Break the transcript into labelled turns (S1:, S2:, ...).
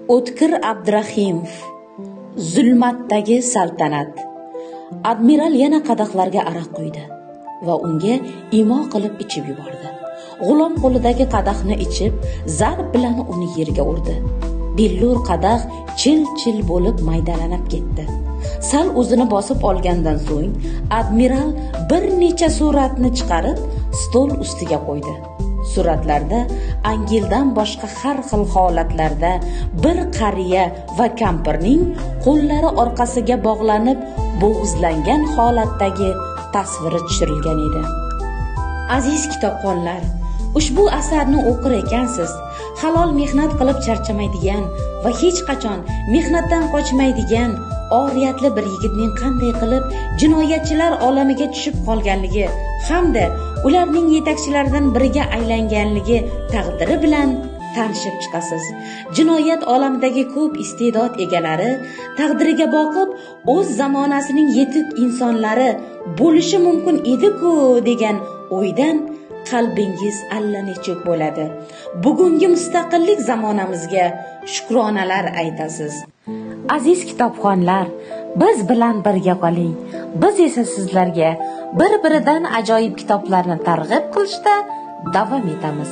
S1: O'tkir Abdurahimov Zulmatdagi saltanat. Admiral yana qadahlarga aroq quydi va unga imo qilib ichib yubordi. G'ulom qo'lidagi qadahni ichib, zarb bilan uni yerga urdi. Billur qadah chil-chil bo'lib maydalanib ketdi. Sal o'zini bosib olgandan so'ng, admiral bir necha suratni chiqarib, stol ustiga qo'ydi. Suratlarda Angildan boshqa har xil holatlarda bir qariya va kampirning qo'llari orqasiga bog'lanib bo'g'izlangan holatdagi tasviri tushirilgan edi. Aziz kitobxonlar, ushbu asarni o'qir ekansiz, halol mehnat qilib charchamaydigan va hech qachon mehnatdan qochmaydigan oriyatli bir yigitning qanday qilib jinoyatchilar olamiga tushib qolganligi hamda ularning yetakchilaridan biriga aylanganligi taqdiri bilan tanishib chiqasiz. Jinoyat olamidagi ko'p iste'dod egalari taqdiriga boqib, o'z zamonasining yetuk insonlari bo'lishi mumkin edi-ku degan o'ydan qalbingiz allanechuk bo'ladi. Bugungi mustaqillik zamonamizga shukronalar aytasiz. Aziz kitobxonlar, biz bilan birga qoling. Biz esa sizlarga bir-biridan ajoyib kitoblarni targ'ib qilishda davom etamiz.